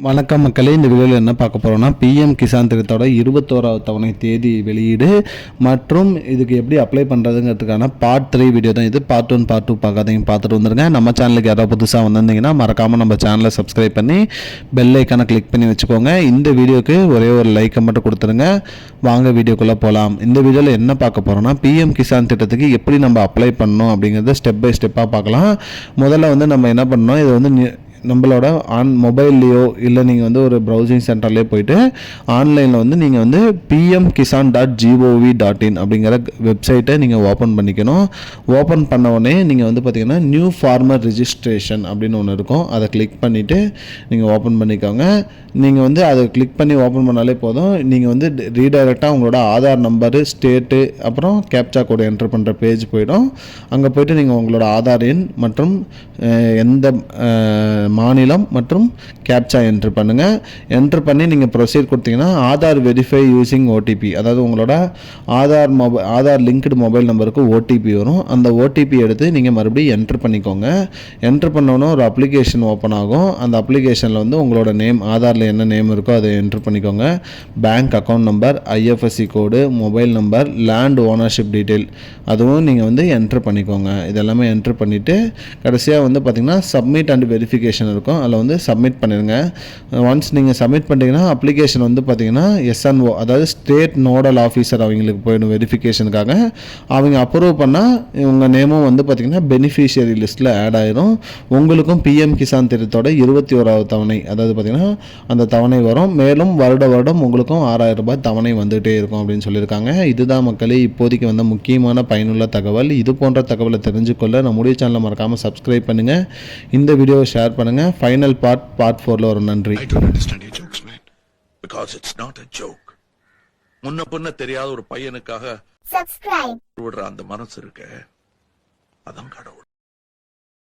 வணக்கம் மக்களே, இந்த வீடியோவில் என்ன பார்க்க போகிறோம்னா பிஎம் கிசான் திட்டத்தோட 21வது தவணை தேதி வெளியீடு மற்றும் இதுக்கு எப்படி அப்ளை பண்ணுறதுங்கிறதுக்கான பார்ட் 3 வீடியோ தான் இது. பார்ட் 1 பார்ட் 2 பார்க்காதீங்க, பார்த்துட்டு வந்துருங்க. நம்ம சேனலுக்கு யாராவது புதுசாக வந்திருந்தீங்கன்னா மறக்காமல் நம்ம சேனலை சப்ஸ்கிரைப் பண்ணி பெல் ஐக்கானை கிளிக் பண்ணி வச்சுக்கோங்க. இந்த வீடியோக்கு ஒரே ஒரு லைக்கை மட்டும் கொடுத்துருங்க. வாங்க வீடியோக்குள்ளே போகலாம். இந்த வீடியோவில் என்ன பார்க்க போகிறோம்னா பிஎம் கிசான் திட்டத்துக்கு எப்படி நம்ம அப்ளை பண்ணணும் அப்படிங்கிறத ஸ்டெப் பை ஸ்டெப்பாக பார்க்கலாம். முதல்ல நம்ம என்ன பண்ணணும், இது நம்மளோட மொபைல்லையோ இல்லை நீங்கள் ஒரு ப்ரௌசிங் சென்டர்லேயே போயிட்டு ஆன்லைனில் நீங்கள் pmkisan.gov.in அப்படிங்கிற வெப்சைட்டை நீங்கள் ஓப்பன் பண்ணிக்கணும். ஓப்பன் பண்ண உடனே நீங்கள் பார்த்தீங்கன்னா நியூ ஃபார்மர் ரிஜிஸ்ட்ரேஷன் அப்படின்னு ஒன்று இருக்கும். அதை கிளிக் பண்ணிவிட்டு நீங்கள் ஓப்பன் பண்ணிக்கோங்க. நீங்கள் அதை கிளிக் பண்ணி ஓப்பன் பண்ணாலே போதும். நீங்கள் ரீடைரெக்டாக உங்களோட ஆதார் நம்பரு, ஸ்டேட்டு, அப்புறம் கேப்சா கோடு என்ட்ரு பண்ணுற பேஜ் போயிடும். அங்கே போய்ட்டு நீங்கள் உங்களோட ஆதார் எண் மற்றும் எந்த மாநிலம் மற்றும் கேப்சா என்ட்ரு பண்ணுங்கள். என்ட்ரு பண்ணி நீங்கள் ப்ரொசீட் கொடுத்தீங்கன்னா ஆதார் வெரிஃபை யூஸிங் ஓடிபி, அதாவது உங்களோட ஆதார் லிங்க்டு மொபைல் நம்பருக்கு ஓடிபி வரும். அந்த ஓடிபி எடுத்து நீங்கள் மறுபடியும் என்ட்ரு பண்ணிக்கோங்க. என்ட்ரு பண்ணோன்னா ஒரு அப்ளிகேஷன் ஓப்பன் ஆகும். அந்த அப்ளிகேஷனில் உங்களோட நேம், ஆதாரில் என்ன நேம் இருக்கோ அதை என்ட்ரு பண்ணிக்கோங்க. பேங்க் அக்கௌண்ட் நம்பர், ஐஎஃப்எஸ்சி கோடு, mobile number, land ownership detail அதுவும் நீங்கள் என்ட்ரு பண்ணிக்கோங்க. இதெல்லாமே என்ட்ரு பண்ணிவிட்டு கடைசியாக பார்த்திங்கன்னா சப்மிட் அண்ட் வெரிஃபிகேஷன் இருக்கும். அதில் சப்மிட் பண்ணிடுங்க. ஒன்ஸ் நீங்கள் சப்மிட் பண்ணிட்டீங்கன்னா அப்ளிகேஷன் பார்த்தீங்கன்னா எஸ்என்ஓ, அதாவது ஸ்டேட் நோடல் ஆஃபீஸர் அவங்களுக்கு போயிடும் வெரிஃபிகேஷனுக்காக. அவங்க அப்ரூவ் பண்ணால் உங்கள் நேமும் பார்த்தீங்கன்னா பெனிஃபிஷியரி லிஸ்ட்டில் ஆட் ஆயிரும். உங்களுக்கும் பிஎம் கிசான் திட்டத்தோட 21வது தவணை, அதாவது பார்த்தீங்கன்னா அந்த தவணை வரும். மேலும் வருடம் உங்களுக்கும் 6000 ரூபாய் தவணை வந்துகிட்டே இருக்கும் அப்படின்னு சொல்லியிருக்காங்க. இதுதான் மக்களே இப்போதைக்கு முக்கியமான பயனுள்ள தகவல். இது போன்ற தகவலை தெரிஞ்சுக்கொள்ள நம்முடைய சேனலை மறக்காமல் சப்ஸ்கிரைப் பண்ணுங்கள். இந்த வீடியோவை ஷேர் பண்ணுங்கள். ஃபைனல் பார்ட் 4ல வரும். நன்றி. I don't understand your jokes, man. Because it's not a joke. முன்ன பின்ன தெரியாத ஒரு பையனுக்காக விடுற அந்த மனசு இருக்க, அதான் கடவுள்.